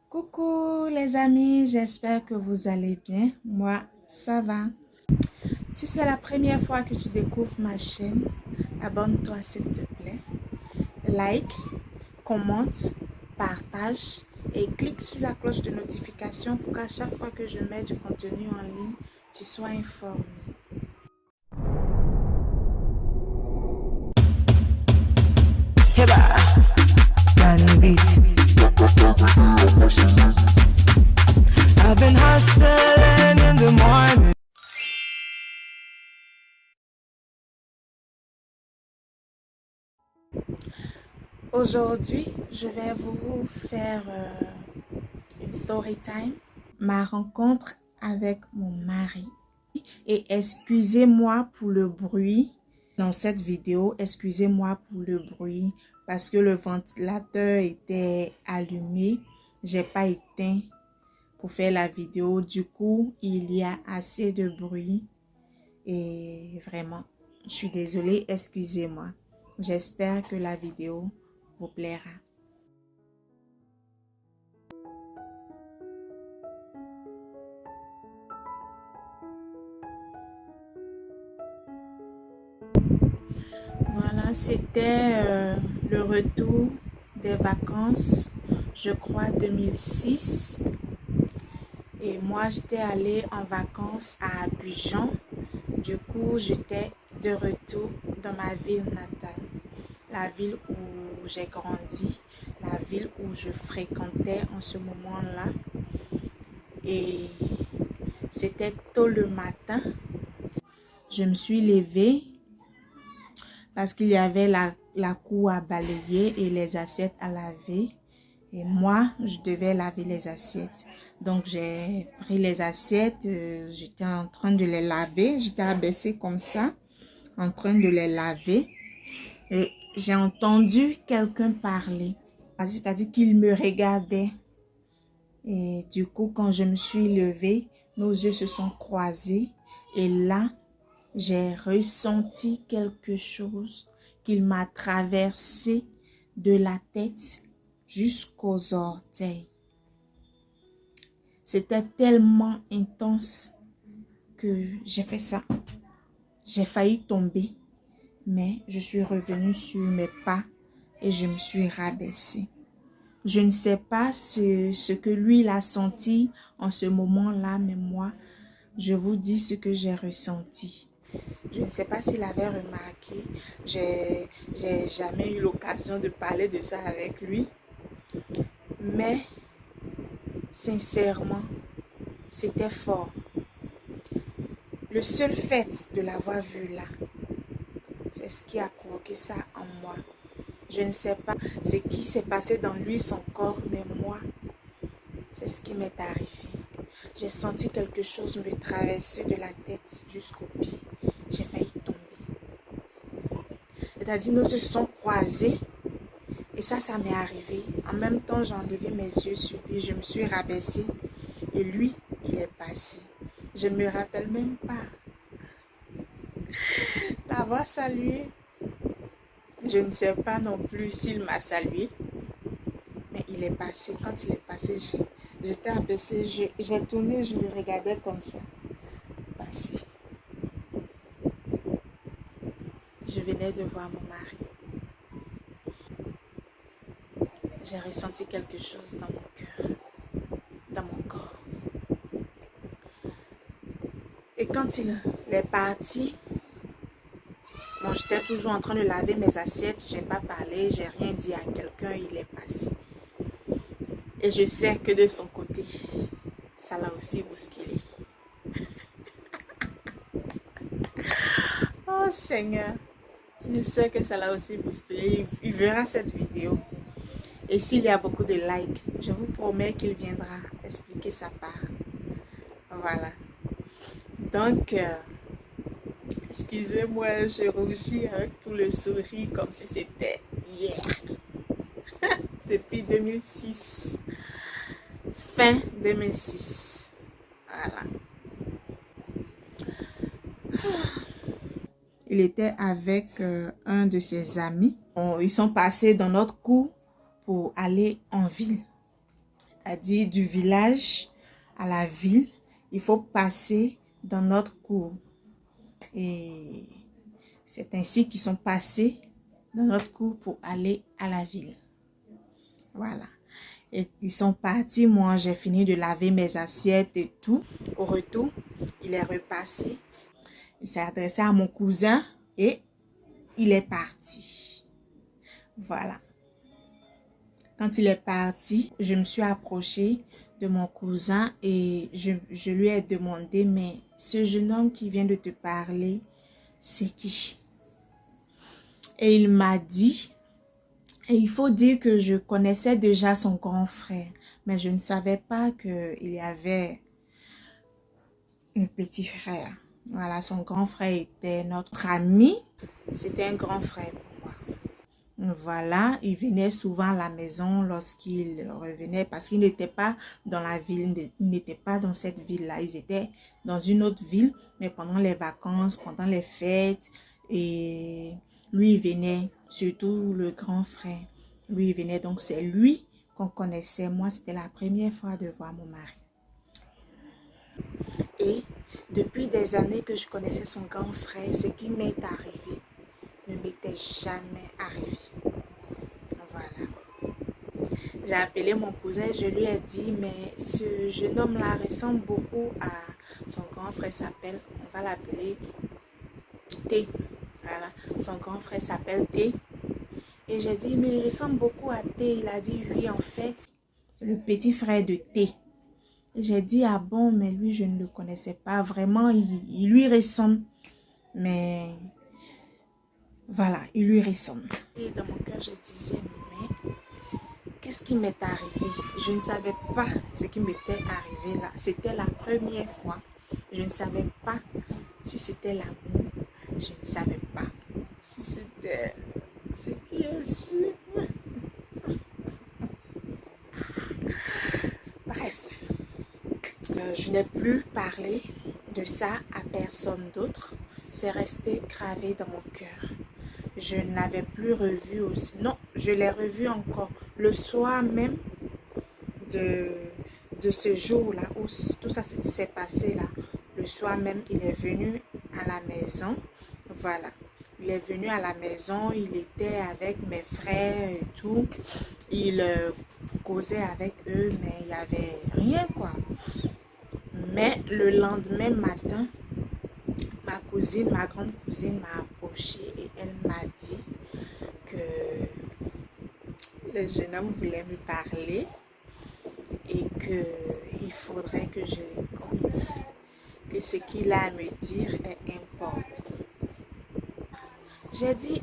Coucou les amis, j'espère que vous allez bien. Moi, ça va. Si c'est la première fois que tu découvres ma chaîne, abonne-toi s'il te plaît. Like, commente, partage et clique sur la cloche de notification pour qu'à chaque fois que je mets du contenu en ligne, tu sois informé. I've been hustling in the morning. Aujourd'hui, je vais vous faire une story time. Ma rencontre avec mon mari. Et excusez-moi pour le bruit dans cette vidéo. Excusez-moi pour le bruit parce que le ventilateur était allumé. J'ai pas éteint pour faire la vidéo. Du coup, il y a assez de bruit. Et vraiment, je suis désolée. Excusez-moi. J'espère que la vidéo vous plaira. Voilà, c'était le retour des vacances, je crois 2006. Et moi, j'étais allée en vacances à Abidjan. Du coup, j'étais de retour dans ma ville natale, la ville où j'ai grandi, la ville où je fréquentais en ce moment-là. Et c'était tôt le matin. Je me suis levée parce qu'il y avait la cour à balayer et les assiettes à laver. Et moi, je devais laver les assiettes. Donc, j'ai pris les assiettes, j'étais en train de les laver. J'étais abaissée comme ça, en train de les laver. Et j'ai entendu quelqu'un parler. C'est-à-dire qu'il me regardait. Et du coup, quand je me suis levée, nos yeux se sont croisés. Et là, j'ai ressenti quelque chose qui m'a traversé de la tête jusqu'aux orteils. C'était tellement intense que j'ai fait ça. J'ai failli tomber, mais je suis revenue sur mes pas et je me suis rabaissée. Je ne sais pas ce que lui il a senti en ce moment-là, mais moi, je vous dis ce que j'ai ressenti. Je ne sais pas s'il avait remarqué. J'ai jamais eu l'occasion de parler de ça avec lui. Mais, sincèrement, c'était fort. Le seul fait de l'avoir vu là, c'est ce qui a provoqué ça en moi. Je ne sais pas ce qui s'est passé dans lui, son corps, mais moi, c'est ce qui m'est arrivé. J'ai senti quelque chose me traverser de la tête jusqu'au pied. J'ai failli tomber. C'est-à-dire, nos yeux se sont croisés. Et ça m'est arrivé. En même temps, j'ai enlevé mes yeux sur lui. Je me suis rabaissée. Et lui, il est passé. Je ne me rappelle même pas l'avoir salué. Je ne sais pas non plus s'il m'a salué. Mais il est passé. Quand il est passé, j'étais abaissée. J'ai tourné, je le regardais comme ça. Passé. Je venais de voir mon mari. J'ai ressenti quelque chose dans mon cœur, dans mon corps. Et quand il est parti, bon, j'étais toujours en train de laver mes assiettes, j'ai pas parlé, j'ai rien dit à quelqu'un, il est passé. Et je sais que de son côté, ça l'a aussi bousculé. Oh Seigneur, je sais que ça l'a aussi bousculé. Il verra cette vidéo. Et s'il y a beaucoup de likes, je vous promets qu'il viendra expliquer sa part. Voilà. Donc, excusez-moi, je rougis avec tout le sourire comme si c'était hier. Depuis 2006. Fin 2006. Voilà. Il était avec un de ses amis. Ils sont passés dans notre cour pour aller en ville. c'est-à-dire du village à la ville, il faut passer dans notre cour. Et c'est ainsi qu'ils sont passés dans notre cour pour aller à la ville. Voilà. Et ils sont partis, moi j'ai fini de laver mes assiettes et tout. Au retour, il est repassé. Il s'est adressé à mon cousin et il est parti. Voilà. Quand il est parti, je me suis approchée de mon cousin et je lui ai demandé, mais ce jeune homme qui vient de te parler, c'est qui? Et il m'a dit, et il faut dire que je connaissais déjà son grand frère, mais je ne savais pas qu'il y avait un petit frère. Voilà, son grand frère était notre ami, c'était un grand frère pour moi. Voilà, il venait souvent à la maison lorsqu'il revenait parce qu'il n'était pas dans la ville, il n'était pas dans cette ville-là. Ils étaient dans une autre ville, mais pendant les vacances, pendant les fêtes, et lui, il venait, surtout le grand frère. Lui, il venait, donc c'est lui qu'on connaissait. Moi, c'était la première fois de voir mon mari. Et depuis des années que je connaissais son grand frère, ce qui m'est arrivé ne m'était jamais arrivé. Voilà. J'ai appelé mon cousin, je lui ai dit, mais ce jeune homme-là ressemble beaucoup à son grand frère s'appelle, on va l'appeler T. Voilà, son grand frère s'appelle T. Et j'ai dit, mais il ressemble beaucoup à T. Il a dit, oui, en fait, c'est le petit frère de T. J'ai dit, ah bon, mais lui, je ne le connaissais pas. Vraiment, il lui ressemble. Mais voilà, il lui ressemble. Et dans mon cœur, je disais, mais qu'est-ce qui m'est arrivé? Je ne savais pas ce qui m'était arrivé là. C'était la première fois. Je ne savais pas si c'était l'amour. Je ne savais pas si c'était ce qui est sûr. Bref, je n'ai plus parlé de ça à personne d'autre. C'est resté gravé dans mon cœur. Je ne l'avais plus revu aussi. Non, je l'ai revu encore le soir même de ce jour-là où tout ça s'est passé là. Le soir même, il est venu à la maison. Voilà. Il est venu à la maison, il était avec mes frères et tout. Il causait avec eux, mais il n'y avait rien quoi. Mais le lendemain matin, ma grande cousine m'a approchée et elle m'a dit que le jeune homme voulait me parler et qu'il faudrait que je l'écoute, que ce qu'il a à me dire est important. J'ai dit,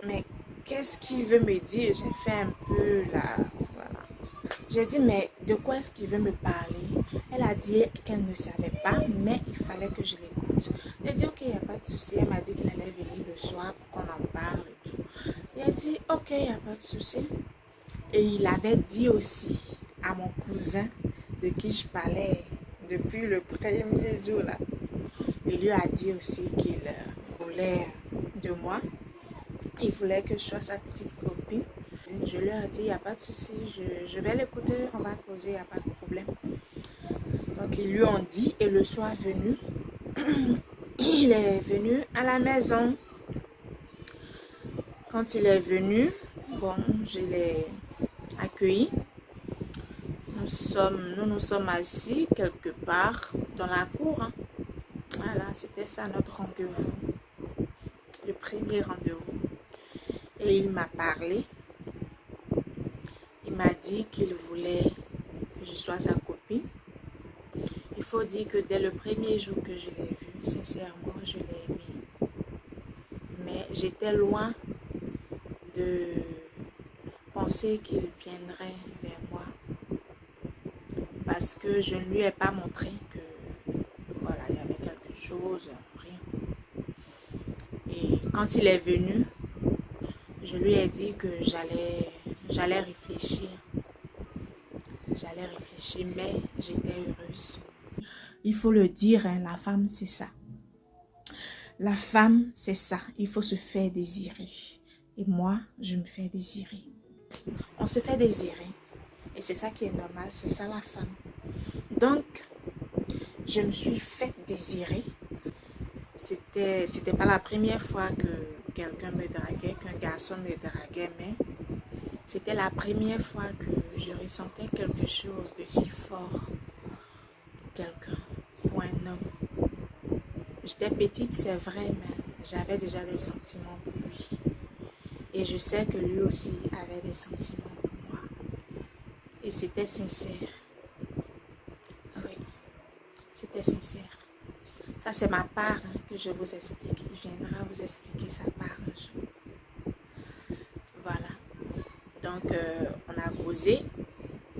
mais qu'est-ce qu'il veut me dire? J'ai fait un peu la... Voilà. J'ai dit, mais de quoi est-ce qu'il veut me parler? Elle a dit qu'elle ne savait pas, mais il fallait que je l'écoute. J'ai dit, ok, il n'y a pas de souci. Elle m'a dit qu'elle allait venir le soir pour qu'on en parle et tout. Il a dit, ok, il n'y a pas de souci. Et il avait dit aussi à mon cousin de qui je parlais depuis le premier jour là. Il lui a dit aussi qu'il voulait de moi. Il voulait que je sois sa petite copine. Je lui ai dit, il n'y a pas de souci, je vais l'écouter, on va causer, il n'y a pas de problème. Donc ils lui ont dit et le soir venu, il est venu à la maison. Quand il est venu, bon, je l'ai accueilli. Nous nous sommes assis quelque part dans la cour. Hein. Voilà, c'était ça notre rendez-vous. Le premier rendez-vous. Et il m'a parlé. Il m'a dit qu'il voulait que je sois sa copine. Il faut dire que dès le premier jour que je l'ai vu, sincèrement, je l'ai aimé. Mais j'étais loin de penser qu'il viendrait vers moi. Parce que je ne lui ai pas montré que voilà, il y avait quelque chose, rien. Et quand il est venu, je lui ai dit que j'allais réfléchir. J'allais réfléchir, mais j'étais heureuse. Il faut le dire, hein, la femme, c'est ça. La femme, c'est ça. Il faut se faire désirer. Et moi, je me fais désirer. On se fait désirer. Et c'est ça qui est normal, c'est ça la femme. Donc, je me suis fait désirer. C'était pas la première fois que quelqu'un me draguait, qu'un garçon me draguait, mais c'était la première fois que je ressentais quelque chose de si fort pour quelqu'un, pour un homme. J'étais petite, c'est vrai, mais j'avais déjà des sentiments pour lui. Et je sais que lui aussi avait des sentiments pour moi. Et c'était sincère. Oui, c'était sincère. Ça, c'est ma part que je vous explique. Il viendra vous expliquer sa part un jour. Voilà. Donc, on a causé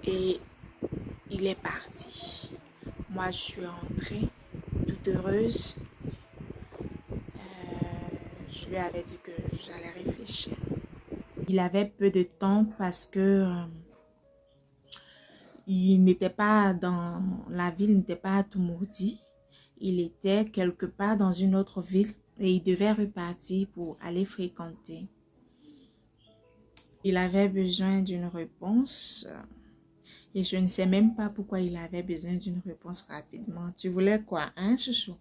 et il est parti. Moi, je suis rentrée toute heureuse. Je lui avais dit que j'allais réfléchir. Il avait peu de temps parce que il n'était pas dans la ville, il n'était pas à Toumoudi. Il était quelque part dans une autre ville et il devait repartir pour aller fréquenter. Il avait besoin d'une réponse et je ne sais même pas pourquoi il avait besoin d'une réponse rapidement. Tu voulais quoi, hein, chouchou?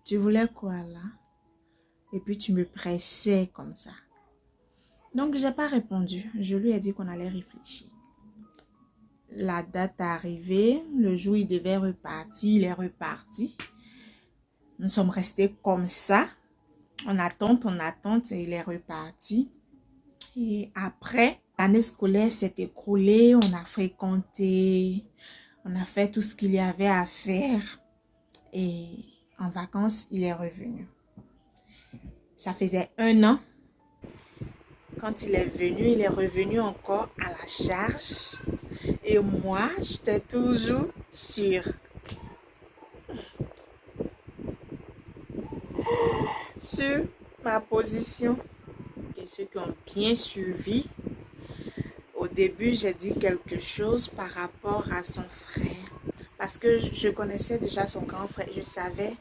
Tu voulais quoi là? Et puis tu me pressais comme ça. Donc j'ai pas répondu. Je lui ai dit qu'on allait réfléchir. La date est arrivée, le jour il devait repartir, il est reparti. Nous sommes restés comme ça, en attente, et il est reparti. Et après, l'année scolaire s'est écoulée, on a fréquenté, on a fait tout ce qu'il y avait à faire. Et en vacances, il est revenu. Ça faisait 1 an. Quand il est revenu encore à la charge. Et moi, j'étais toujours sur ma position. Et ceux qui ont bien suivi, au début, j'ai dit quelque chose par rapport à son frère. Parce que je connaissais déjà son grand frère. Je savais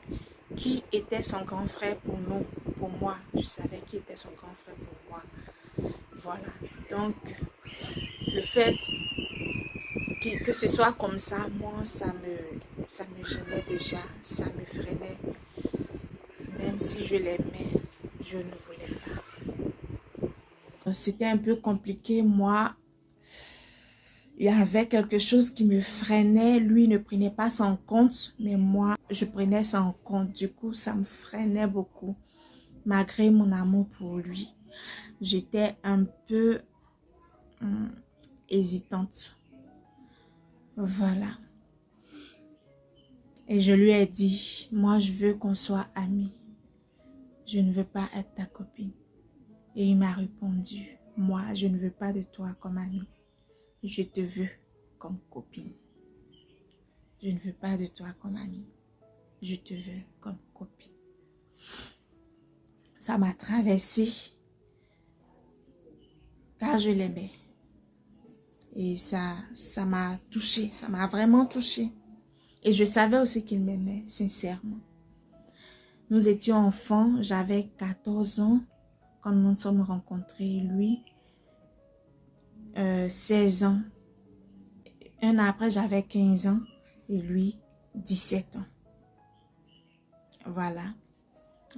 qui était son grand frère pour nous, pour moi. Je savais qui était son grand frère pour moi. Voilà. Donc, le fait que ce soit comme ça, moi, ça me gênait déjà. Ça me freinait. Même si je l'aimais, je ne voulais pas. C'était un peu compliqué. Moi, il y avait quelque chose qui me freinait. Lui ne prenait pas ça en compte, mais moi, je prenais ça en compte. Du coup, ça me freinait beaucoup. Malgré mon amour pour lui, j'étais un peu hésitante. Voilà. Et je lui ai dit, moi, je veux qu'on soit amis. Je ne veux pas être ta copine. Et il m'a répondu, moi, je ne veux pas de toi comme amie. Je te veux comme copine. Je ne veux pas de toi comme amie. Je te veux comme copine. Ça m'a traversée car je l'aimais. Et ça m'a touchée. Ça m'a vraiment touchée. Et je savais aussi qu'il m'aimait sincèrement. Nous étions enfants. J'avais 14 ans quand nous nous sommes rencontrés. Lui, 16 ans. Un an après, j'avais 15 ans et lui, 17 ans. Voilà.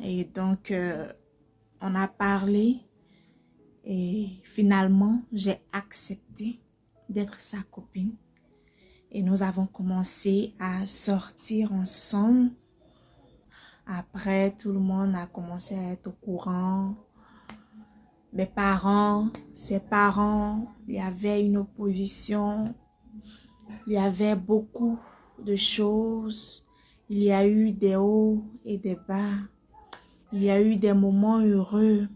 Et donc, on a parlé et finalement, j'ai accepté d'être sa copine. Et nous avons commencé à sortir ensemble. Après, tout le monde a commencé à être au courant. Mes parents, ses parents, il y avait une opposition. Il y avait beaucoup de choses. Il y a eu des hauts et des bas. Il y a eu des moments heureux.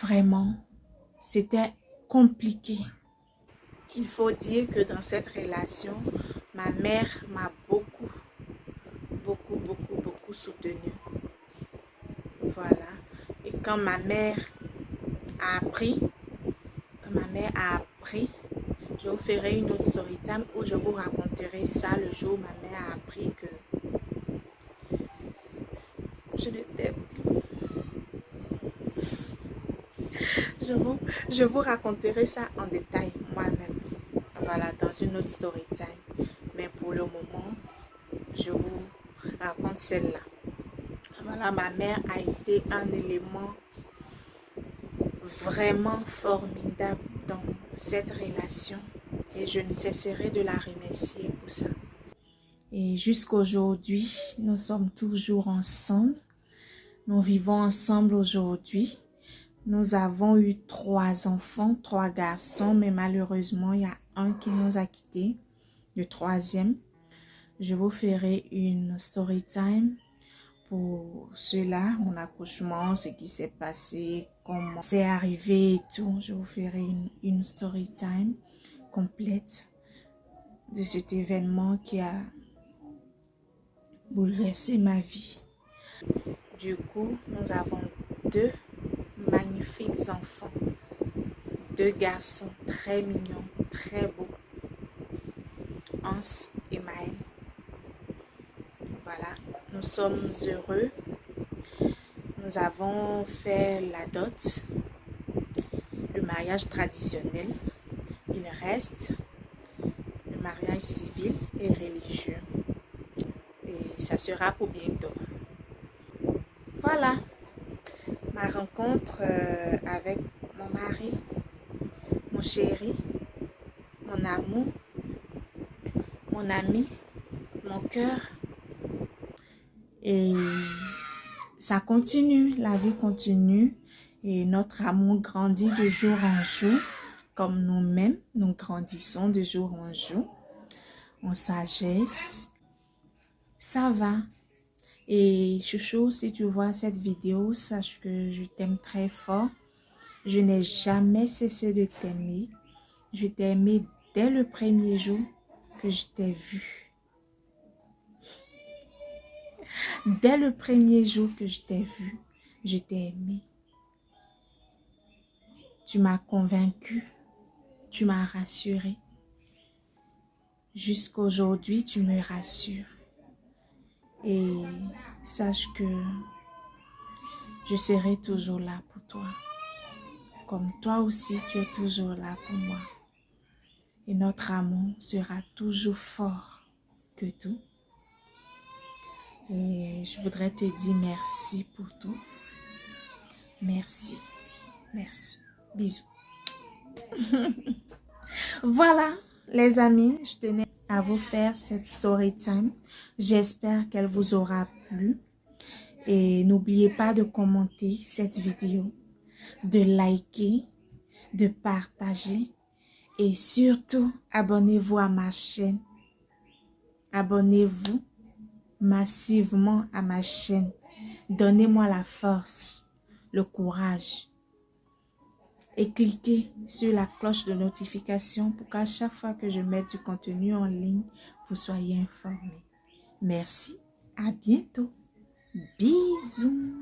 Vraiment, c'était compliqué. Il faut dire que dans cette relation, ma mère m'a beaucoup soutenue. Voilà. Et quand ma mère a appris, je vous ferai une autre story time où je vous raconterai ça le jour où ma mère a appris que je n'étais plus. Je vous raconterai ça en détail. voilà, dans une autre story time. Mais pour le moment, je vous raconte celle-là. Voilà, ma mère a été un élément vraiment formidable dans cette relation et je ne cesserai de la remercier pour ça. Et jusqu'aujourd'hui, nous sommes toujours ensemble. Nous vivons ensemble aujourd'hui. Nous avons eu 3 enfants, 3 garçons, mais malheureusement, il y a un qui nous a quittés, le 3e. Je vous ferai une story time pour cela, mon accouchement, ce qui s'est passé, comment c'est arrivé et tout. Je vous ferai une story time complète de cet événement qui a bouleversé ma vie. Du coup, nous avons 2 magnifiques enfants, 2 garçons très mignons, très beaux, Hans et Maël. Voilà, nous sommes heureux. Nous avons fait la dot, le mariage traditionnel. Il reste le mariage civil et religieux. Et ça sera pour bientôt. Voilà, ma rencontre avec mon mari, mon chéri, mon amour, mon ami, mon cœur. Et ça continue, la vie continue et notre amour grandit de jour en jour, comme nous-mêmes, nous grandissons de jour en jour, en sagesse. Ça va. Et chouchou, si tu vois cette vidéo, sache que je t'aime très fort. Je n'ai jamais cessé de t'aimer. Je t'ai aimé dès le premier jour que je t'ai vu. Dès le premier jour que je t'ai vu, je t'ai aimé. Tu m'as convaincu, tu m'as rassuré. Jusqu'aujourd'hui, tu me rassures. Et sache que je serai toujours là pour toi. Comme toi aussi, tu es toujours là pour moi. Et notre amour sera toujours fort que tout. Et je voudrais te dire merci pour tout. Merci. Merci. Bisous. Voilà, les amis, je tenais à vous faire cette story time. J'espère qu'elle vous aura plu. Et n'oubliez pas de commenter cette vidéo, de liker, de partager. Et surtout, abonnez-vous à ma chaîne. Abonnez-vous massivement à ma chaîne. Donnez-moi la force, le courage. Et cliquez sur la cloche de notification pour qu'à chaque fois que je mette du contenu en ligne, vous soyez informés. Merci, à bientôt. Bisous.